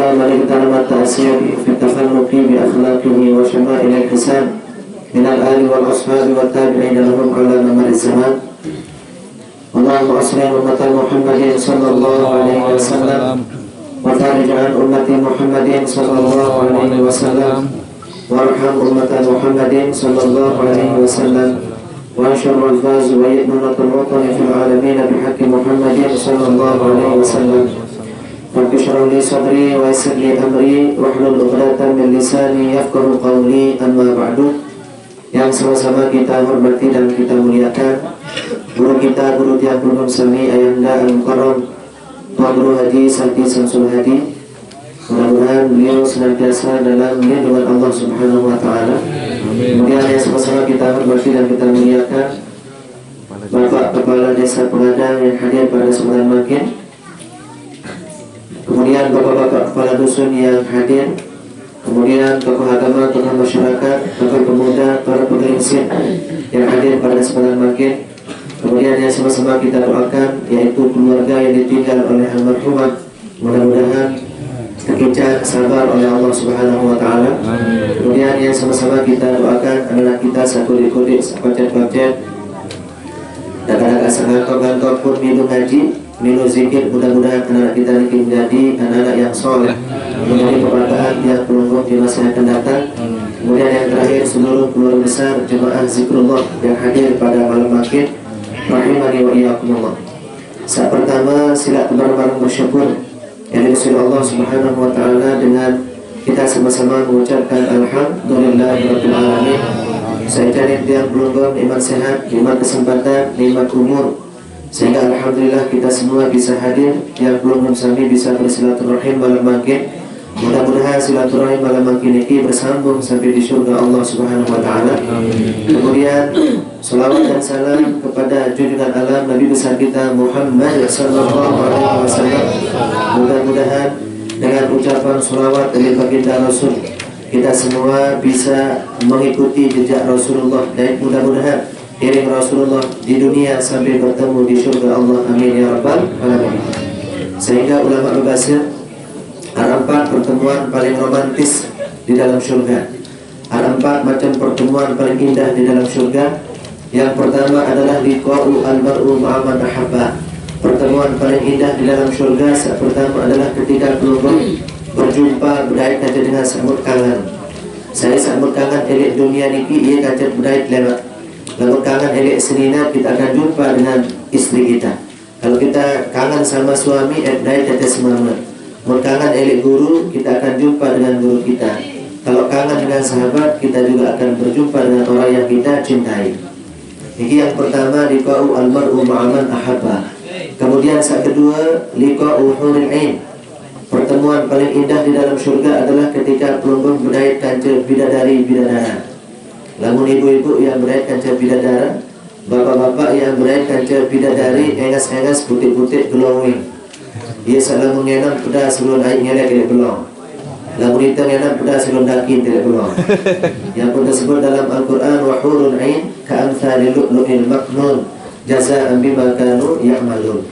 ولا من اغتنم التأثير في التخلق بأخلاقه وشمائل الحسان من الآل والأصحاب والتابعين لهم على ممر الزمان. اللهم أصل أمة محمد صلى الله عليه وسلم وفارج عن أمة محمد صلى الله عليه وسلم وارحم أمة محمد صلى الله عليه وسلم وانشر الفاز ويئنة الوطن في العالمين بحق محمد صلى الله عليه وسلم. رب اشرح لي صدري ويسر لي أمري واحلل عقدة من لساني يفقهوا قولي. أما بعد. Yang sama-sama kita hormati dan kita muliakan guru kita, guru Tiabul Sami Ayanda Al-Mukarram Tuan Guru Haji Sakti Samsul Hadi. Mudah-mudahan beliau senantiasa dalam lindungan Allah Subhanahu wa Ta'ala. Kemudian yang sama-sama kita hormati dan kita muliakan Bapak Kepala Desa Pengadang yang hadir pada kesempatan makin. Kemudian Bapak-Bapak Kepala Dusun yang hadir. Kemudian tokoh agama, tokoh masyarakat, tokoh pemuda, para pegelingsir yang hadir pada kesempatan makin. Kemudian yang sama-sama kita doakan yaitu keluarga yang ditinggal oleh almarhumah, mudah-mudahan terkejar sabar oleh Allah Subhanahu wa Ta'ala. Kemudian yang sama-sama kita doakan anak kita satu dikodik, sepacet-pacet dan anak asal-asal pun minum haji, minum zikir. Mudah-mudahan anak kita ini menjadi anak-anak yang soleh, menjadi kebataan yang pelungguh di masa yang akan datang. Kemudian yang terakhir, seluruh keluarga besar jemaah zikrullah yang hadir pada malam makin, rahimani wa iyyakumullah. Saat pertama sila bareng-bareng bersyukur yang disuruh Allah Subhanahu wa Ta'ala dengan kita sama-sama mengucapkan alhamdulillahirabbil alamin. Saya cari yang belum iman sehat, iman kesempatan, nikmat umur, sehingga alhamdulillah kita semua bisa hadir. Yang belum sami bisa bersilaturahim malam makin. Mudah-mudahan silaturahim malam makin ini bersambung sampai di surga Allah Subhanahu wa Ta'ala. Kemudian salawat dan salam kepada junjungan alam Nabi besar kita Muhammad sallallahu alaihi wasallam. Mudah-mudahan dengan ucapan salawat dari baginda Rasul kita semua bisa mengikuti jejak Rasulullah dan mudah-mudahan iring Rasulullah di dunia sampai bertemu di surga Allah. Amin ya rabbal alamin. Sehingga ulama berbasir ada 4 pertemuan paling romantis di dalam surga. Ada 4 macam pertemuan paling indah di dalam surga. Yang pertama adalah liqa'u al-mar'u ma'aman ahabba. Pertemuan paling indah di dalam surga saat pertama adalah ketika keluarga berjumpa berdait kaca dengan sambut kangen. Saya sambut kangen elik dunia niki ia kaca berdait lewat. Lalu kangen elik senina kita akan jumpa dengan istri kita. Kalau kita kangen sama suami berdait kaca semangat. Kangen elik guru kita akan jumpa dengan guru kita. Kalau kangen dengan sahabat kita juga akan berjumpa dengan orang yang kita cintai. Ini yang pertama liqa'u al-mar'u ma'aman ahabba. Kemudian saat kedua liqa'u huril ain. Pertemuan paling indah di dalam surga adalah ketika pelungguh berdait kanca bidadari-bidadara. Lamun ibu-ibu yang berdait kanca bidadara, bapak-bapak yang berdait kanca bidadari, engas-engas putih-putih glowing. Dia selalu mengenam pedas sebelum naik ngelak tidak belum. Lamun kita mengenam pedas sebelum dakin tidak belum. Yang pun tersebut dalam Al-Quran wa hurun ain ka'amthali lu'lu'il maknun jaza'an bima kanu ya'malun.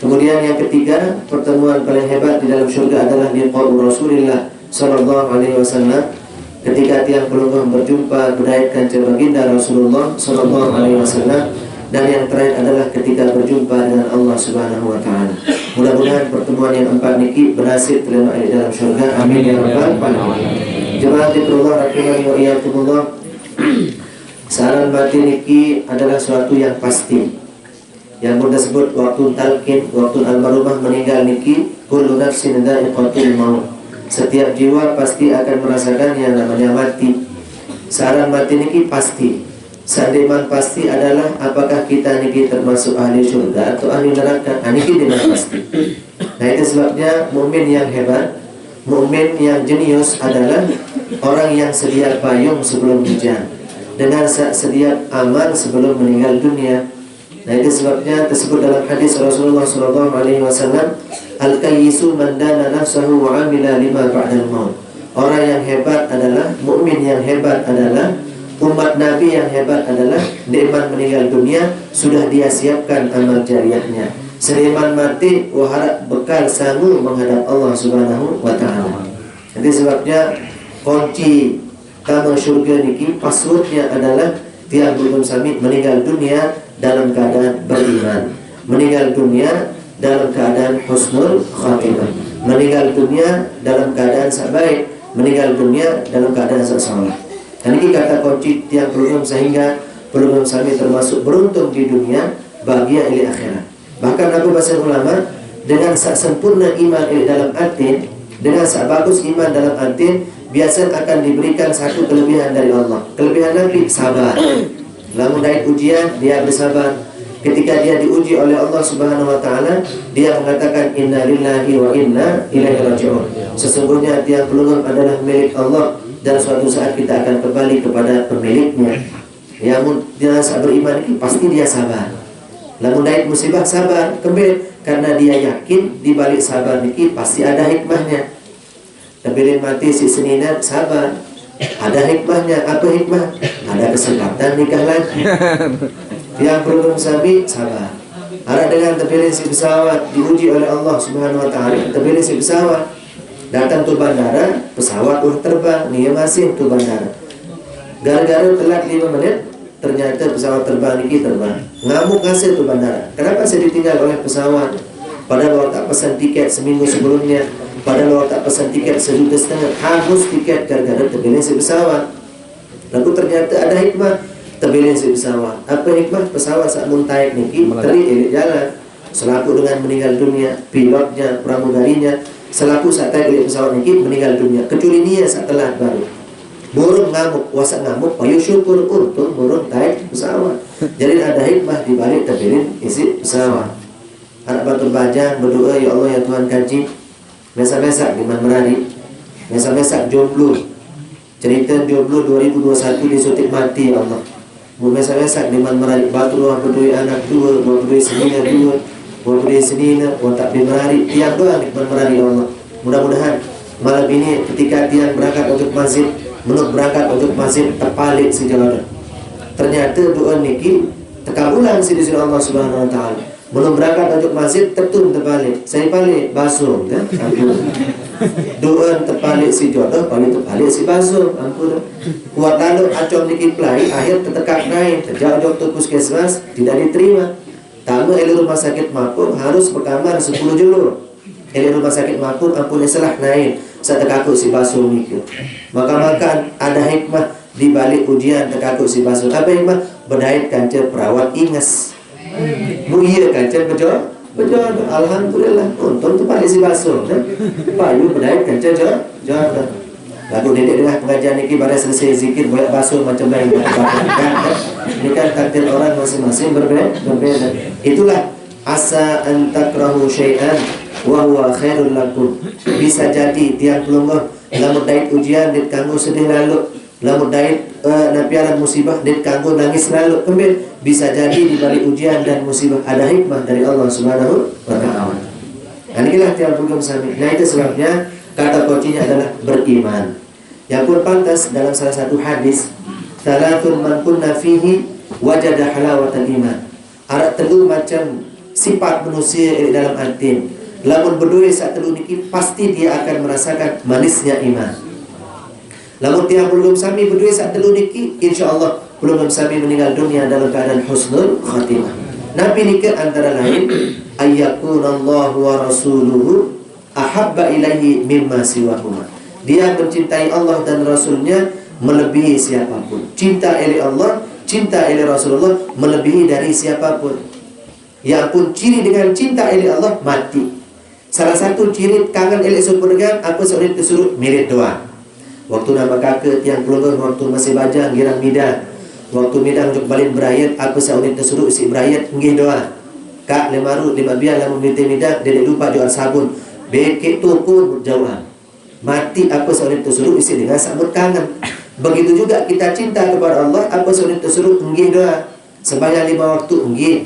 Kemudian yang ketiga, pertemuan paling hebat di dalam surga adalah liqa'u Rasulillah sallallahu alaihi wasallam. Ketika tiang pelungguh berjumpa berdait kanca baginda Rasulullah sallallahu alaihi wasallam. Dan yang terakhir adalah ketika berjumpa dengan Allah Subhanahu wa Ta'ala. Mudah-mudahan pertemuan yang 4 niki berhasil terima di dalam surga. Amin ya rabbal alamin. Jemaah zikrullah rahimani wa iyyakumullah. Saran batin niki adalah suatu yang pasti. Yang pun disebut waktu talqin, waktu almarhumah meninggal niki, kullu nafsin dha'iqatul maut. Setiap jiwa pasti akan merasakan yang namanya mati. Saran batin niki pasti. Sandiman pasti adalah apakah kita niki termasuk ahli surga atau ahli neraka. Niki dengan pasti. Nah itu sebabnya mukmin yang hebat, mukmin yang jenius adalah orang yang sedia payung sebelum hujan, dengan sedia aman sebelum meninggal dunia. Nah itu sebabnya tersebut dalam hadis Rasulullah SAW, al-kayyisu man dana nafsahu wa amila lima ba'dal maut. Orang yang hebat adalah, mukmin yang hebat adalah, umat Nabi yang hebat adalah Deman meninggal dunia sudah dia siapkan amal jariahnya. Seniman mati waharap bekal sanggup menghadap Allah Subhanahu wa Ta'ala. Jadi sebabnya kunci utama syurga niki passwordnya adalah tiang belum sami meninggal dunia dalam keadaan beriman, meninggal dunia dalam keadaan husnul khatimah, meninggal dunia dalam keadaan baik, meninggal dunia dalam keadaan saleh. Dan ini kata kunci tiang belum, sehingga belum sami termasuk beruntung di dunia, bahagia di akhirat. Bahkan Abu Basir ulama dengan sempurna iman dalam atin, dengan bagus iman dalam atin, biasa akan diberikan satu kelebihan dari Allah. Kelebihan Nabi sabar. Lamun dari ujian dia bersabar. Ketika dia diuji oleh Allah Subhanahu wa taala, dia mengatakan inna lillahi wa inna ilaihi raji'un. Sesungguhnya tiang pelunggung adalah milik Allah dan suatu saat kita akan kembali kepada pemiliknya. Yang dia beriman ini pasti dia sabar. Lamun dari musibah sabar, kembali karena dia yakin di balik sabar ini pasti ada hikmahnya. Tapi mati si seninan sabar, ada hikmahnya. Apa hikmah? Ada kesempatan nikah lagi. Yang belum sabi sabar. Ada dengan terpilih si pesawat diuji oleh Allah Subhanahu wa taala. Terpilih si pesawat datang ke bandara, pesawat terbang, dia masih ke bandara. Gara-gara telat 5 menit, ternyata pesawat terbang ini terbang. Ngamuk ngasih ke bandara. Kenapa saya ditinggal oleh pesawat? Padahal waktu tak pesan tiket seminggu sebelumnya, padahal waktu tak pesan tiket 1,5 juta, hangus tiket gara-gara terpilih si pesawat. Lalu ternyata ada hikmah terpilih si pesawat. Apa hikmah? Pesawat saat muntaik niki teri jalan. Selaku dengan meninggal dunia, pilotnya, pramugarinya, selaku saat taik pesawat niki meninggal dunia. Kecuali dia saat telat baru. Burung ngamuk, wasak ngamuk, payu syukur, untung burung taik pesawat. Jadi ada hikmah di balik terpilih isi pesawat. Anak batu bajang berdoa, ya Allah ya Tuhan kaji. Mesak-mesak di Merari, mesak-mesak jomblo. Cerita jomblo 2021 disuntik mati ya Allah. Mesak-mesak di Merari, batu doa berdoa anak 2, berdoa senina 2, berdoa senina, tak di Merari, tiang doa di Merari ya Allah. Mudah-mudahan malam ini ketika tiang berangkat untuk masjid, menurut berangkat untuk masjid terpalit si jalan. Ternyata doa niki terkabulan si di Allah Subhanahu wa taala. Belum berangkat untuk masjid tertun terbalik. Saya balik basuh kan? Ampun. Doa terbalik si jodoh, balik terbalik si basuh. Ampun. Kuat lalu acom dikit play, akhir tertekak naik, terjauh ke puskesmas tidak diterima. Tamu eli rumah sakit Mapur harus berkamar 10 jelur. Eli rumah sakit Mapur ampun salah naik. Saya terkakuk si basuh mikir. Maka ada hikmah di balik ujian terkakuk si basuh. Apa hikmah? Berdait kanca perawat inges. Bu iya kancan bejo, alhamdulillah untung tu paling si basuh kan. Payu berdait kancan jo. Lagu dedek dengan pengajian ini pada selesai zikir boleh basuh macam lain. Ini kan takdir orang masing-masing berbeda. Itulah asa an takrahu syai'an wa huwa khairul lakum. Bisa jadi tiang pelungguh lamun dait ujian dit kanggo sedih lalu, lamun dait napiaran musibah dit kanggo nangis lalu. Kembali bisa jadi di balik ujian dan musibah ada hikmah dari Allah Subhanahu wa taala. Dan inilah tiang pelungguh sami. Nah itu sebabnya kata kuncinya adalah beriman. Yang pun pantas dalam salah satu hadis, salatun man kunna fihi wajada halawatal iman. Ada telu macam sifat manusia dalam hati. Lamun berdoa saat telu niki pasti dia akan merasakan manisnya iman. Lamun dia belum sami berdoa saat telu niki, insyaallah belum sami meninggal dunia dalam keadaan husnul khatimah. Nabi niki antara lain ayyakunallahu wa rasuluhu ahabba ilaihi mimma siwahuma. Dia mencintai Allah dan Rasulnya melebihi siapapun. Cinta oleh Allah, cinta oleh Rasulullah melebihi dari siapapun. Ya pun ciri dengan cinta oleh Allah mati. Salah satu ciri kangen oleh surga apa seorang disuruh mirip doa. Waktu nama kakek tiang pelungguh waktu masih bajang girang midang. Waktu midang untuk balik berayat apa seorang disuruh si berayat nggih doa. Kak lemaru 5 biar lamun minta midang dedek lupa jual sabun. Bekik tu pun jauhan. Mati apa seorang disuruh isi dengan sambut kangen. Begitu juga kita cinta kepada Allah apa seorang disuruh nggih doa. Sembahyang 5 waktu nggih,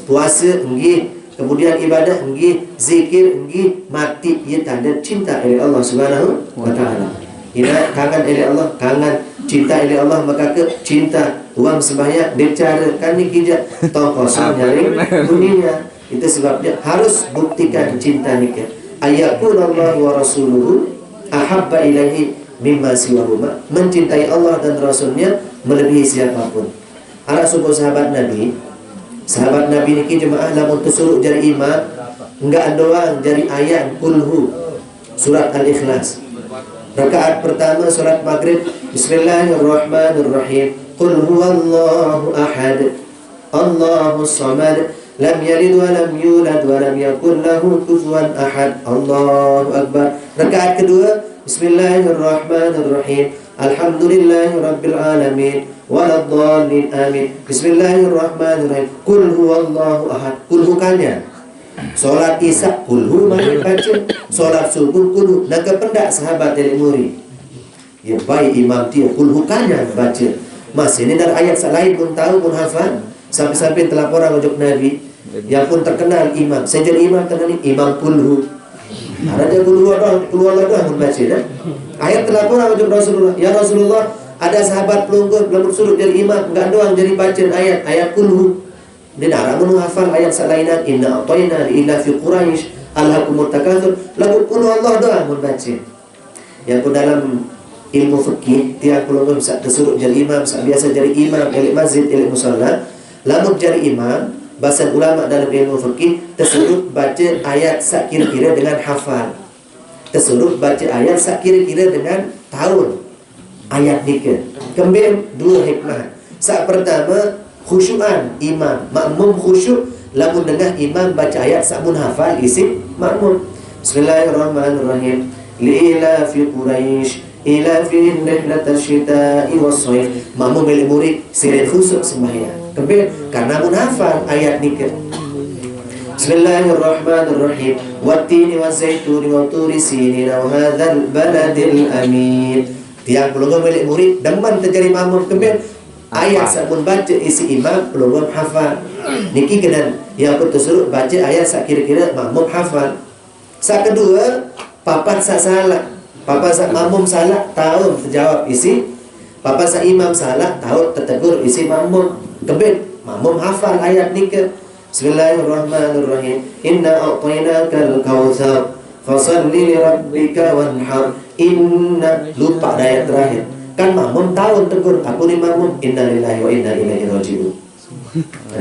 puasa nggih, kemudian ibadah nggih, zikir nggih, mati ia tanda cinta oleh Allah Subhanahu wa taala. Ina kangen oleh Allah, kangen cinta oleh Allah maka ke cinta uang sembahyang bicara kan nikija tong kosong nyari bunyinya. Itu sebabnya harus buktikan cinta nikah. Ayakunallahu wa rasuluhu ahabba ilaihi mimma siwahuma, mencintai Allah dan Rasulnya melebihi siapapun. Anak subuh sahabat Nabi niki jemaah lamun tersuruh jari imam enggak doang jari ayat kulhu surat Al-Ikhlas. Rakaat pertama surat Maghrib, Bismillahirrahmanirrahim, Qul huwallahu ahad, Allahus samad, lam yalid wa lam yulad wa lam yakul lahu kufuwan ahad, Allahu akbar. Rakaat kedua, Bismillahirrahmanirrahim, Alhamdulillahi rabbil alamin, waladdallin amin, Bismillahirrahmanirrahim, Qul huwallahu ahad. Qul hukanya solat isya kulhu mari baca, solat subuh kulhu. Naga pendak sahabat dari muri ya baik imam dia kulhu kanya baca. Mas ini dari ayat lain pun tahu pun hafal. Sampai-sampai telah orang ujuk Nabi yang pun terkenal imam. Saya jadi imam terkenal imam kulhu. Ada dia kulhu doang pun baca dah. Ayat telah orang ujuk Rasulullah, ya Rasulullah, ada sahabat pelungguh belum suruh jadi imam enggak doang jadi baca ayat kulhu. Dia nak menghafal ayat salainan, inna a'tayna illa fi Quraisy alhaqumut takatsur, lagu qul Allah doang membaca. Yang pun dalam ilmu fikih tiap pelungguh bisa disuruh jadi imam, biasa jadi imam elik masjid elik musalla. Lamun jadi imam, bahasa ulama dalam ilmu fikih tersuruh baca ayat sak kira-kira dengan hafal. Tersuruh baca ayat sak kira-kira dengan tahun ayat nikah. Kembali dua hikmah. Sak pertama khusyuan imam, makmum khusyuk lamun dengar imam baca ayat samun hafal isi makmum. Bismillahirrahmanirrahim, li'ila fi Quraisy ila fi rihlatash syita'i was-shayf. Makmum milik murid sirat khusyuk sembahyang kembali karena munhafal ayat nikah. Bismillahirrahmanirrahim, wattini wazaituni wa turi sinin wa hadzal baladil amin. Tiang pelungguh milik murid deman terjadi makmum kembali ayat sabun baca isi imam belum hafal. Niki kena yang tersuruh baca ayat sak kira-kira makmum hafal. Sak kedua papan sak salah, papan sak makmum salah tahu terjawab isi, papan sak imam salah tahu tertegur isi makmum. Kebet makmum hafal ayat nikah. Bismillahirrahmanirrahim, inna a'tainakal kautsar fasalli li rabbika wanhar. Inna lupa ayat terakhir. Kan makmum tahu tegur aku ni makmum, innalillahi wa inna ilaihi raji'un.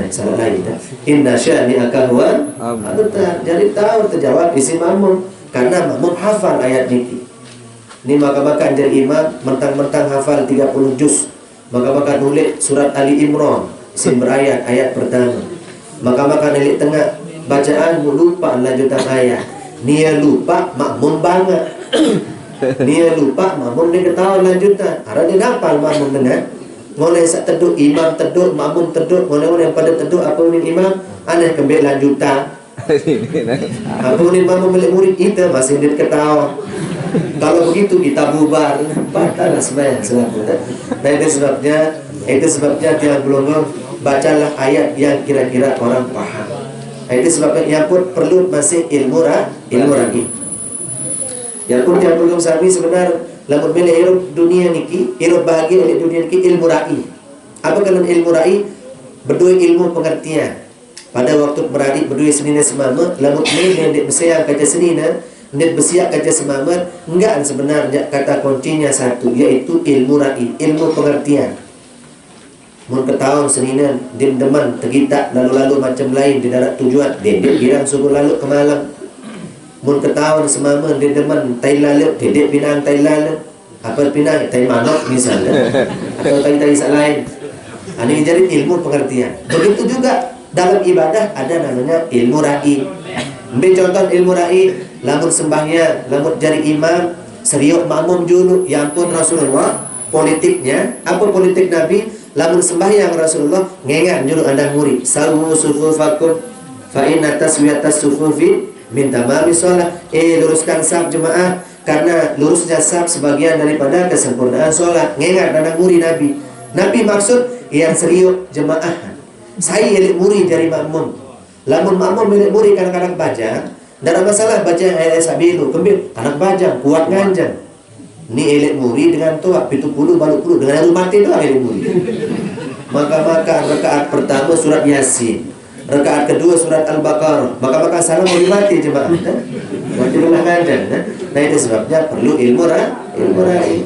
Salah lain dah. Inna syani'aka huwa abtar. Jadi tahu terjawab isi makmum karena makmum hafal ayat niki. Ni maka-maka jadi imam mentang-mentang hafal 30 juz. Maka-maka nulis surat Ali Imran isi berayat ayat pertama. Maka-maka nulis tengah bacaan lupa lanjutan ayat. Nia lupa makmum banget. Dia lupa makmum dia ketahuan lanjutan. Ada dia hafal makmum dengan ngoleh sak teduk imam teduk makmum teduk ngoleh yang pada teduk apa ni imam aneh kembali lanjutan. Apa ni makmum milik murid kita masih dia ketahuan. Kalau begitu kita bubar. Batal sembahyang selaku. Nah itu sebabnya tiang pelungguh bacalah ayat yang kira-kira orang paham. Itu sebabnya yang pun perlu masih ilmu lagi. Yang pun yang belum sami sebenar lamun bela hirup dunia niki, hirup bahagia di dunia niki ilmu ra'i. Apa kena ilmu ra'i? Berdua ilmu pengertian. Pada waktu beradi berdua senina semama, lamun ni ndik bersiap kaca senina, ndik bersiap kaca semama, enggak sebenarnya kata kuncinya satu, yaitu ilmu ra'i, ilmu pengertian. Mun ketahuan senina dim deman tergitak lalu-lalu macam lain di darat tujuan, dia girang suruh lalu ke malam. Mun ketahuan semama dia deman tai lalat, dia pinang tai lalat. Apa pinang? Tai manok misalnya. Atau tai-tai lain. Ini jadi ilmu pengertian. Begitu juga dalam ibadah ada namanya ilmu ra'i. Ambil contoh ilmu ra'i, lamun sembahyang, lamun jadi imam, seriuk makmum julu. Ya ampun Rasulullah, politiknya, apa politik Nabi? Lamun sembahyang Rasulullah, ngengat julu anda murid. Sawu sufufakum fa inna taswiyatas sufufi min tamami sholat. Luruskan saf jemaah, karena lurusnya saf sebagian daripada kesempurnaan sholat. Ngengat anda murid Nabi. Nabi maksud yang seriuk jemaah. Saya elik murid dari makmum. Lamun makmum milik murid kadang-kadang bajang, tidak ada masalah baca ayat sabilu, kembali anak bajang kuat nganjang. Ni elik murid dengan tua 70 baluk puluh dengan aru mati doang elik murid. Maka rakaat pertama surat Yasin, rakaat kedua surat Al-Baqarah. Maka salam murid mati jemaah. Nanti malah ngajar. Nah itu sebabnya perlu ilmu ra'i.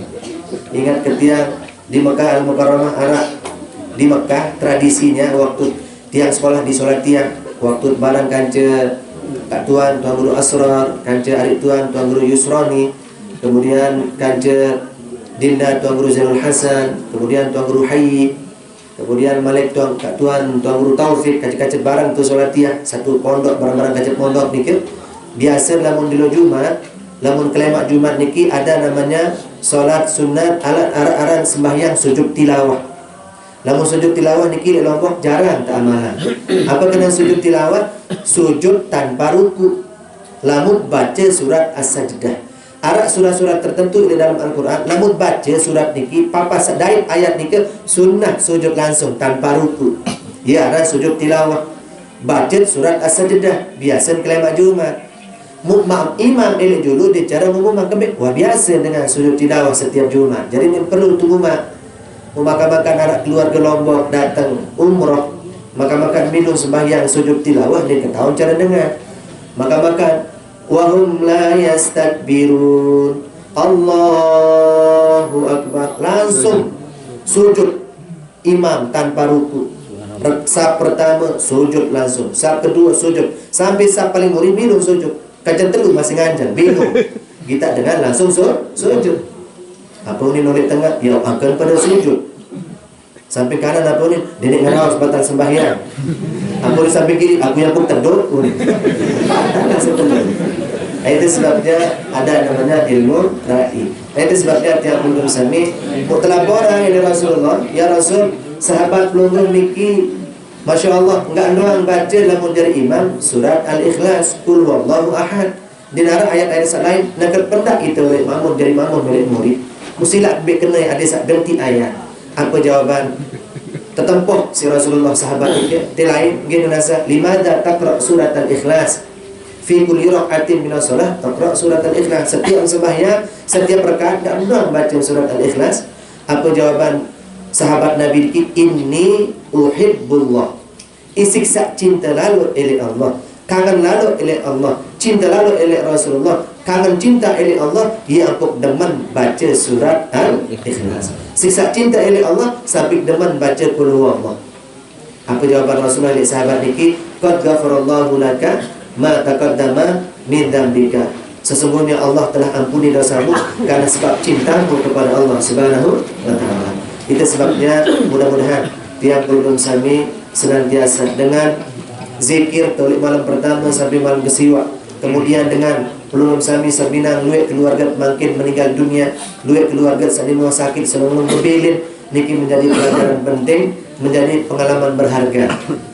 Ingat ketika di Mekah Al-Mukarramah Arab, di Mekah tradisinya waktu tiang sekolah di sholat tiang, waktu balang kance Kak Tuan Guru Asrar, kance adik Tuan Guru Yusroni, kemudian kance Dinda Tuan Guru Zainul Hasan, kemudian Tuan Guru Hayyi, kemudian Malik Kak Tuan Guru Taufik, kacet-kacet barang tu sholat tiang, satu pondok barang-barang kacet pondok niki. Biasa lamun dilo Jumat, lamun kelemak Jumat niki ada namanya solat sunat aran sembahyang sujud tilawah. Lamun sujud tilawah niki Lombok jarang tak amalan. Apa kena sujud tilawah? Sujud tanpa ruku. Lamun baca surat As-Sajdah. Arak surat-surat tertentu di dalam Al-Quran, lamun baca surat niki papa daib ayat niki sunnah sujud langsung tanpa ruku. Ya, ada sujud tilawah. Baca surat As-Sajdah biasa kelemak Jumat. Imam ini dulu di cara mengumumkan kebik. Wah biasa dengan sujud tilawah setiap Jumat. Jadi ini perlu tunggu makan anak keluarga Lombok datang umroh, makan minum sembahyang sujud tilawah dia ketahuan cara dengar. Makan wahum la yastakbirun Allahu Akbar, langsung sujud imam tanpa ruku. Sab pertama sujud langsung, sab kedua sujud, sampai sab paling murid minum sujud. Kajian telu masih ngajar, bingung. Kita dengar langsung sujud. Apa ni nolak tengah? Ya akan pada sujud. Sampai kanan apa ni? Nenek ngarawas batal sembahyang. Apa ni sampai kiri? Aku yang pun terduk. Itu sebabnya ada namanya ilmu ra'i. Itu sebabnya tiap belum sami mutlaq orang ini Rasulullah, ya Rasul, sahabat belum niki Masya Allah, enggak doang baca lamun dari imam surat Al-Ikhlas, Qul Wallahu Ahad. Di nara ayat-ayat lain nak pendak itu oleh mamun dari mamun oleh murid. Musilah be kena ada sak ganti ayat. Apa jawaban? Tetempoh si Rasulullah sahabat dia. Di lain gini nasa, limadza taqra surat Al-Ikhlas? Fi kulli rak'atin min as-shalah taqra surat Al-Ikhlas. Setiap sembahyang, setiap rakaat enggak doang baca surat Al-Ikhlas. Apa jawaban sahabat Nabi ini? Uhibbullah, isiksa cinta lalu oleh Allah, kangen lalu oleh Allah, cinta lalu oleh Rasulullah, kangen cinta oleh Allah, ia ampuk demen baca surat Al-Ikhlas. Siksa cinta oleh Allah sampai demen baca Qul Huwallah. Apa jawaban Rasulullah oleh sahabat niki? Qad ghafarallahu laka ma taqaddama min dzambika. Sesungguhnya Allah telah ampuni dosamu karena sebab cintamu kepada Allah Subhanahu wa taala. Itu sebabnya mudah-mudahan tiap belum sami senantiasa dengan zikir tolik malam pertama sampai malam kesiwa. Kemudian dengan belum sami sabinang luek keluarga makin meninggal dunia, luek keluarga saling sakit selalu membelin niki menjadi pelajaran penting, menjadi pengalaman berharga.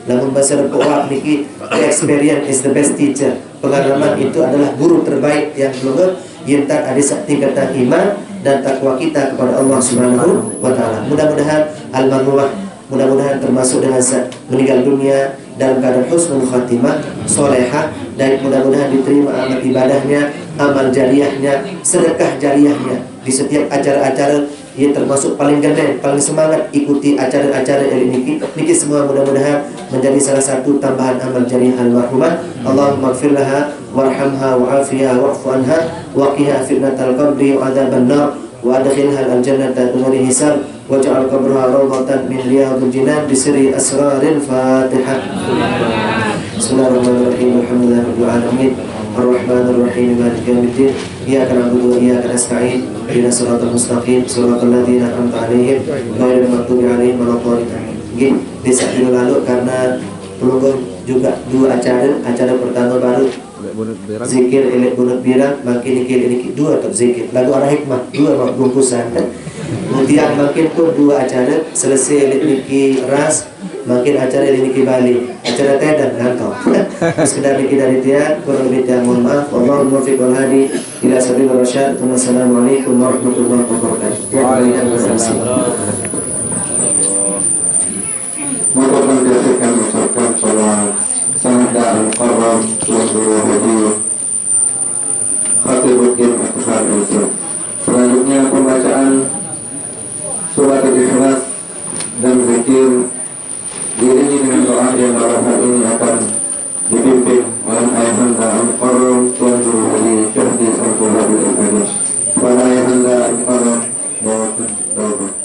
Namun bahasa Arab niki experience is the best teacher. Pengalaman itu adalah guru terbaik yang belum yentak ada tingkatan iman dan takwa kita kepada Allah Subhanahu wa taala. Mudah-mudahan almarhumah, mudah-mudahan termasuk dengan meninggal dunia dalam keadaan husnul khatimah, solehah, dan mudah-mudahan diterima amal ibadahnya, amal jariahnya, sedekah jariahnya di setiap acara-acara. Ia termasuk paling gede, paling semangat ikuti acara-acara ini. Niki semua mudah-mudahan menjadi salah satu tambahan amal jariah almarhumah. Allahumma ighfir laha warhamha wa'afiha wa'fu anha wa qiha fitnatal qabri wa adzaban nar wa adkhilha al-jannata bighairi hisab waj'al qabraha rawdatan min riyadil jinan bi sirri asraril Fatihah. Bismillahirrahmanirrahim. Alhamdulillahirabbil alamin. Ar-Rahmanir Rahim. Maliki yaumiddin. Iyyaka na'budu wa iyyaka nasta'in. Ihdinas siratal mustaqim. Siratal ladzina an'amta 'alaihim ghairil maghdubi 'alaihim waladdallin. Gini, di saat lalu karena pelunggung juga dua acara pertama baru zikir elek bunut birang, makin ini dua tak zikir. Lagu arah hikmah dua bungkusan. Kemudian makin pun dua acara selesai elek niki ras, makin acara elek niki Bali, acara tedan ngantau. Sekedar niki dari dia, kurang lebih dia mohon maaf. Wallahu muwaffiq wal hadi ila sabilir rasyad. Wassalamualaikum warahmatullahi wabarakatuh. Maka menjadikan ucapan salat sanada al-qarram wa hadiah Khatibuddin Athar itu. Selanjutnya pembacaan surat Al-Ikhlas dan zikir diiringi dengan doa yang dalam hal ini akan dipimpin oleh Ayahanda Al-Qarram Tuan Guru Hadi Ayahanda Iqbal Bawa